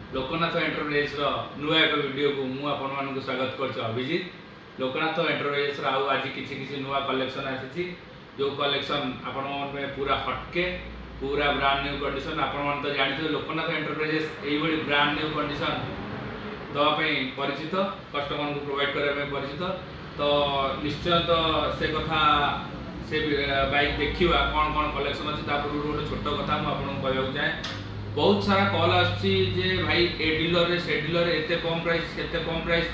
Loknath enterprise नुआ एक video को मु आपको स्वागत कर अभिजीत। लोकनाथ एंटरप्राइज आज किसी नुआ कलेक्शन आसी जो कलेक्शन आपण पूरा हटके पूरा ब्रांड न्यू कंडीशन। आपण तो जानते लोकनाथ एंटरप्राइज यही ब्रांड न्यू कंडीशन दवाई परिचित, कस्टमर को प्रोवाइड करने परिचित। तो निश्चय तो से कथा से बाइक देखा कौन कौन कलेक्शन अच्छी गोटे छोट कथा मुझे कहूँ चाहे। बहुत सारा कॉल आसची जे भाई ए डीलर से डीलर एते कम प्राइस केते कम प्राइस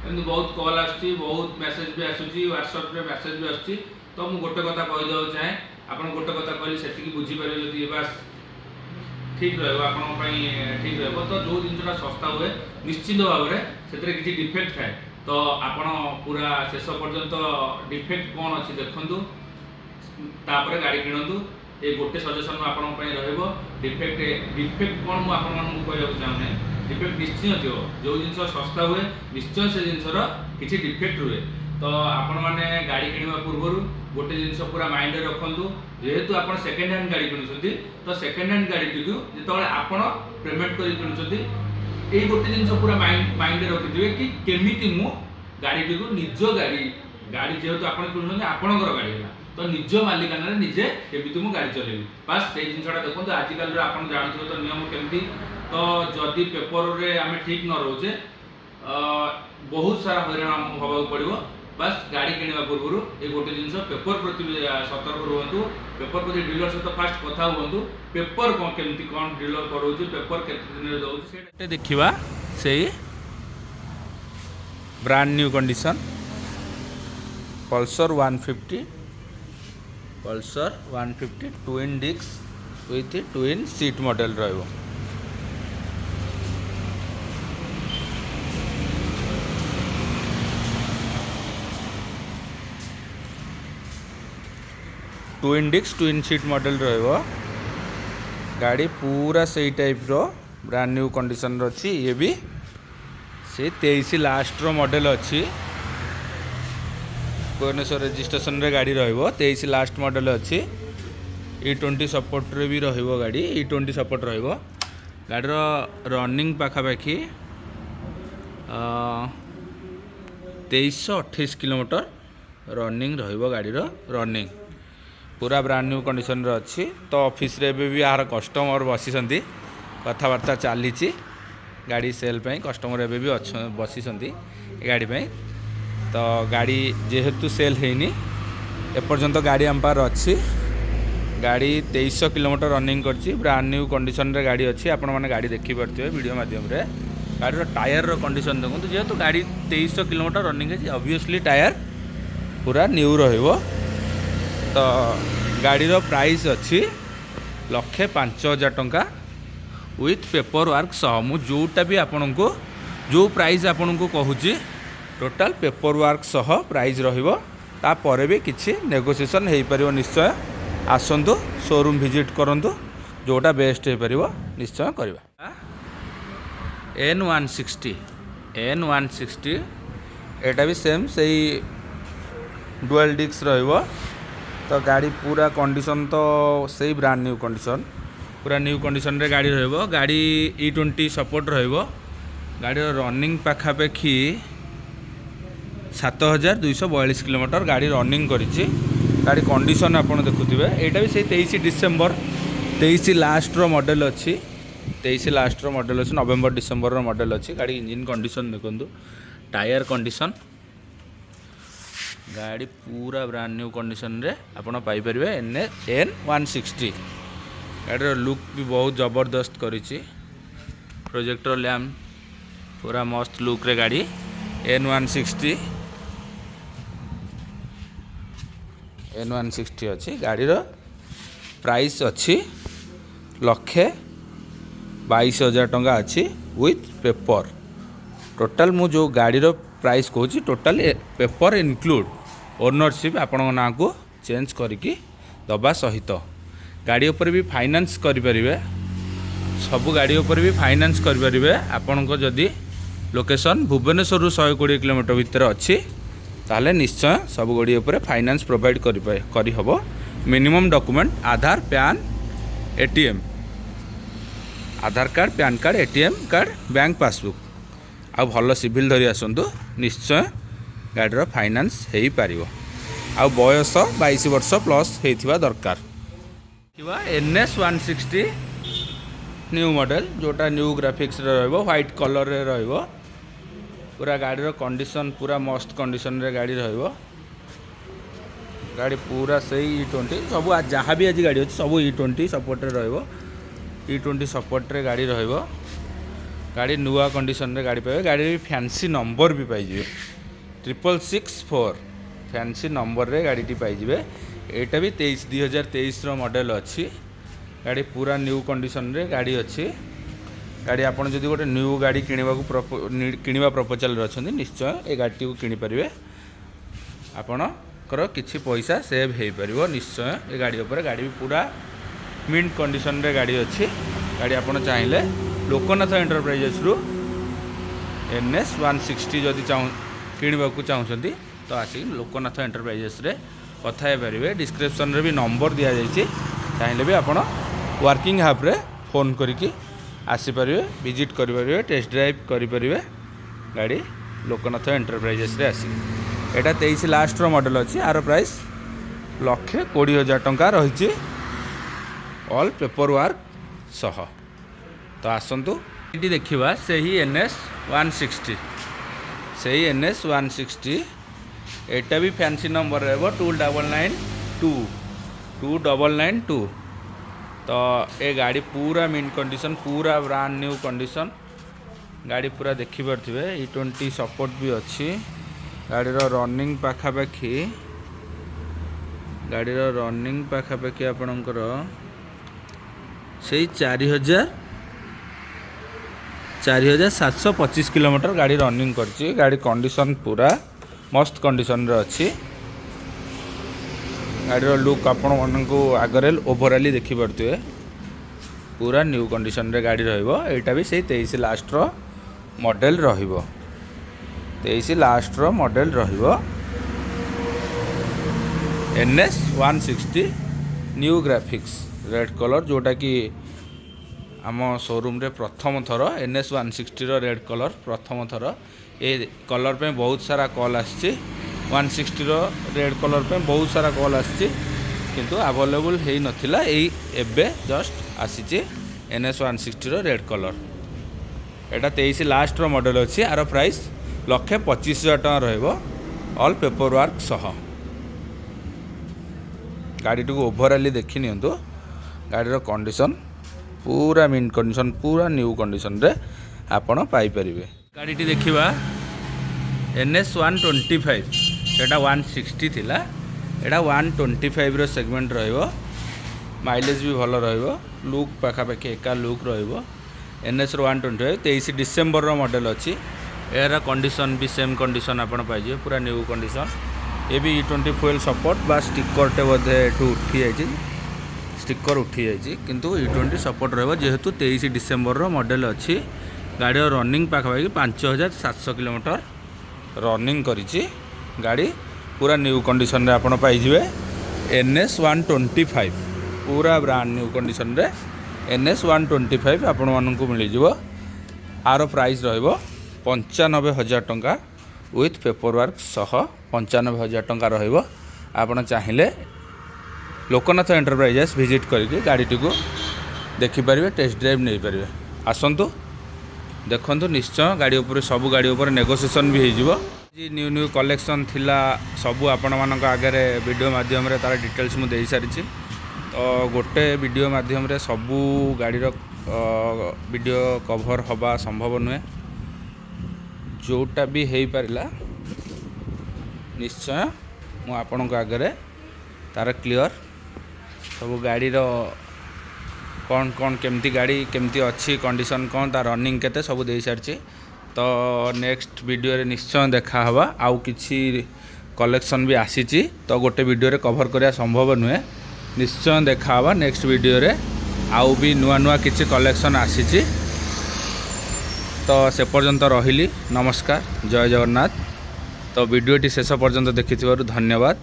एमती बहुत कॉल आसची, बहुत मेसेज भी आसुची, व्हाट्सएप रे मेसेज भी आसची। तो मु गोटे कथा कहि दउ चाहे आपन गोटे कथा कहली सेति की बुझी पारे जदी बास ठीक रहबो आपन पई ठीक रहबो। तो जो जिनटा सस्ता हुए निश्चित भाव रे सेतरे किछि डिफेक्ट थाए तो आपन पूरा शेष पर्यंत डिफेक्ट कोन अछि देखंतु तापर गाड़ी किणंतु। ये गोटे सजेसन आपण रहिबो डिफेक्ट डिफेक्ट कौन मुझे कहूँ चाहूँ डिफेक्ट निश्चय थी जो जिन सस्ता हुए निश्चय से जिनसर किसी डिफेक्ट हुए। तो आपण मैंने गाड़ी किणवा पूर्व गोटे जिन पूरा माइंड रखु जेहेतु आप सेकेंड हैंड गाड़ी किणुंट तो सेकेंड हैंड गाड़ी टी जो आप पेमेंट कर किणुंट ये गोटे जिन पूरा माइंड रखिथे कि केमी मु गाड़ी टी निज गाड़ी गाड़ी जेहेतु आप किणुंट आपणकर गाड़ी है तो निज मालिकाना निजे केमी मुझे गाड़ी चलेबी बास से जिनसा देखो आजिकल आप जानते तो नियम केमती। तो जदि पेपर रे आम ठीक न रोचे बहुत सारा हईराण हवा पड़ो। बास गाड़ी किणवा पूर्व ये गोटे जिन पेपर प्रति सतर्क रुहतु। पेपर प्रति डीलर सहित फास्ट कथा हूँ पेपर कौन केमती कौन डीलर करोचे पेपर केते दिन दौर देखा से brand new condition Pulsar 150 Pulsar 150 twin disc with twin seat model रहिबो। Twin disc twin seat model रहिबो। गाड़ी पूरा सही टाइप रो ब्रांड न्यू कंडीशन रो अछि। ये भी से 23 लास्ट रो मॉडल अछि। भुवनेश्वर रजिस्ट्रेशन रे गाड़ी रहिबो 23 लास्ट मॉडल अच्छी। E20 सपोर्ट रे भी रहिबो गाड़ी E20 सपोर्ट रहिबो। गाड़ी रो रनिंग पाखापाखि 2328 किलोमीटर रनिंग रहिबो। गाड़ी रो रनिंग पूरा ब्रांड न्यू कंडीशन रे अच्छी। तो ऑफिस रे भी यार कस्टमर बसिसंती कथबार्ता चली गाड़ी सेल पे कस्टमर एबे भी बसिसंती गाड़ी पे। तो गाड़ी जेहेतु सेल हैनी एपर्यंत गाड़ी आम पार अच्छी। गाड़ी 2300 किलोमीटर रनिंग करछि ब्रांड न्यू कंडीशन रे गाड़ी अच्छी। आपण माने गाड़ी देखि परथिबे वीडियो माध्यम रे। गाड़ी रो टायर रो कंडीशन देखो जेहेतु गाड़ी 2300 किलोमीटर रनिंग है ऑब्वियसली टायर पूरा न्यू रहिबो। तो गाड़ी रो प्राइस अच्छी 1,05,000 टंका विथ पेपर वर्क सह। मु जोटा भी आपण को जो प्राइस आपण को कहूची टोटाल पेपर वर्क सह प्राइस रहिबो। तापर भी किछि नेगोशिएशन हो पारिबो। निश्चय आसंतु शोरूम विजिट करंतु जोटा बेस्ट हो पारिबो निश्चय करबा। N160 एटा भी सेम सही डुअल डिस्क रहिबो। तो गाड़ी पूरा कंडीशन तो सही ब्रांड न्यू कंडीशन पूरा न्यू कंडीशन रे गाड़ी रहिबो। गाड़ी E20 सपोर्ट रहिबो। गाड़ी रनिंग पाखापाखि 7242 किलोमीटर गाड़ी रनिंग करिछि। गाड़ी कंडीशन आपण देखुथिबे एटा भी से 23 डिसेंबर 23 लास्ट रो मॉडल अच्छी। 23 लास्ट रो मॉडल अच्छी नवेम्बर डिसेंबर रो मॉडल अच्छी। गाड़ी इंजन कंडीशन देखंतु टायर कंडीशन गाड़ी पूरा ब्रांड न्यू कंडीशन रे आपण पाई परिबे। N160 गाड़ी रो लुक भी बहुत जबरदस्त करिछि। प्रोजेक्टर लैम्प पूरा मस्त लुक रे गाड़ी N160 अच्छी। गाड़ी रो प्राइस अच्छी 1,22,000 टंका अच्छी विथ पेपर। टोटाल मु जो गाड़ी रो प्राइस कहूँ टोटाल पेपर इनक्लूड ओनरशिप आपण ना को चेंज करके दबा सहित गाड़ी ऊपर भी फाइनेंस करें। सबू गाड़ी ऊपर भी फाइनेंस करें। आपण को जदि लोकेशन भुवनेश्वर 120 किलोमीटर भितर अच्छी ताहले निश्चय सब गाड़ी ऊपर फाइनेंस प्रोवाइड करी हबो। Minimum document Aadhaar PAN ATM Aadhaar card PAN card ATM card bank passbook आ भल सिविल धरी आसतु निश्चय गाड़ीर फाइनान्स हो पार आ बयस 22 वर्ष प्लस होता दरकार NS 160 न्यू मॉडल जोटा न्यू ग्राफिक्स व्हाइट कलर रे रहिबो पूरा गाड़ीर कंडीशन पूरा मस्त कंडीशन रे गाड़ी रहिबो गाड़ी पूरा सही E20 सब जहाँ भी आज गाड़ी अच्छी सब E20 सपोर्ट E20 सपोर्ट रे गाड़ी रहिबो गाड़ी नुआ कंडीशन रे गाड़ी पाइबे गाड़ी भी फैंसी नंबर भी पाइबे 6664 फैंसी नंबर रे गाड़ी टी पाइबे एटा भी 2023 रो मॉडल अच्छी गाड़ी पूरा न्यू कंडीशन रे गाड़ी अच्छी गाड़ी आपन जदि गोटे न्यू गाड़ी किनिबा प्रपोजल रे अछंती निश्चय ए गाड़ी को किनि परिबे आपणकर किछि पैसा सेव हो पार निश्चय ए गाड़ी उपर गाड़ी भी पूरा मिंट कंडीशन रे गाड़ी अच्छी गाड़ी आपन चाहिए लोकनाथ एंटरप्राइजेस रु NS 160 जदि किणवा चाहते तो आसिक लोकनाथ एंटरप्राइजेस रे कथा है पारे डिस्क्रिप्शन रे भी नंबर दि जाइए चाहिए भी आपड़ वर्किंग हाफ रे फोन करिकी आसीपारे विजिट करें टेस्ट ड्राइव करें गाड़ी लोकनाथ एंटरप्राइजेस रे आसी एटा 23 लास्ट रो मॉडल अच्छी आर प्राइस 1,20,000 टंका रही ऑल पेपर वर्क सह तो आसतु ये देखा से ही NS 160 से ही NS 160 एटा भी फैंसी नंबर रहा 2992 तो ये गाड़ी पूरा मिंट कंडीशन पूरा ब्रांड न्यू कंडीशन गाड़ी पूरा देखिपे E20 सपोर्ट भी अच्छी गाड़ीर रनिंग पाखापाखि आपणकर से 4,725 किलोमीटर गाड़ी रनिंग करची गाड़ी कंडीशन पूरा मस्त कंडीशन रे अच्छी गाड़ीर लुक आपण मानू आगे ओभराली देखिपे पूरा न्यू कंडीशन रे गाड़ी रहिबो एटा भी से 23 लास्ट रो मॉडल रहिबो 23 लास्ट रो मॉडल रहिबो NS 160 new graphics red colour जोटा कि आम शोरूम रे प्रथम थर NS 160 रो रेड कलर प्रथम थर ए कलर पे बहुत सारा कॉल आछि 160 रो रेड कलर पे बहुत सारा कॉल आछि किंतु अवेलेबल हेई नथिला एई एबे जस्ट आसीचे NS 160 रो रेड कलर एटा 23 लास्ट रो मॉडल अछि आर प्राइस 1,25,000 टका रहइबो ऑल पेपर वर्क सह गाड़ी को ओभराली देखि नियंतु गाड़ीर कंडीशन पूरा मिंट कंडीशन पूरा न्यू कंडीशन रे आपण पाई परिबे गाड़ी टी देखिबा NS 125 सेटा 160 थिला एटा 125 रो सेगमेंट रहइबो माइलेज भी भल रहइबो लुक पाखापाखि एका लुक रहइबो NS 125 23 डिसेम्बर रो मॉडल अछि एरा कंडीशन भी सेम कंडीशन आपण पाइजे पूरा न्यू कंडीशन ये भी E20 फुएल सपोर्ट बा स्टिकर टे बोधे एठू उठी जाइए स्टिकर उठी जाइए किंतु E20 सपोर्ट रहइबो जेहेतु 23 डिसेम्बर रो मॉडल अछि गाड़ी रनिंग पाखापाखि 5,700 किलोमीटर रनिंग करिछि गाड़ी पूरा न्यू कंडीशन रे आपण पाइजिवे NS 125 पूरा ब्रांड न्यू कंडीशन रे NS 125 आपण मानकु मिल जिवो आर प्राइस रहइबो 95,000 टंका विथ पेपर वर्क सह 95,000 टंका रहइबो आपण चाहिए लोकनाथ एंटरप्राइजेस विजिट करके गाड़ी टी को देखि पारिबे टेस्ट ड्राइव नहीं पारिबे आसंतु देखंतु निश्चय गाड़ी ऊपर सब गाड़ी ऊपर नेगोशिएशन भी हो न्यू न्यू कलेक्शन थिला सबू आपण मानक आगे वीडियो माध्यम रे तार डिटेल्स मु देई सारिछि तो गोटे वीडियो माध्यम रे सबू गाड़ीर वीडियो कवर हवा संभव नुहे जोटा भी हो पारा निश्चय मु आपण आगे तार क्लियर सब गाड़ीर कौन कौन केमती गाड़ी केमती अच्छी कंडीशन कौन तार रनिंग केते सब दे सारी तो नेक्स्ट वीडियो रे निश्चय देखा हवा आउ किछि कलेक्शन भी आसीची तो गोटे वीडियो रे कवर करिया संभव नुहे निश्चय देखा हवा नेक्स्ट वीडियो रे आउ भी नुआ नुआ किछि कलेक्शन आसीची तो से पर्यंत रहिली नमस्कार जय जगन्नाथ तो वीडियोटी शेष पर्यंत देखिथिबारु धन्यवाद।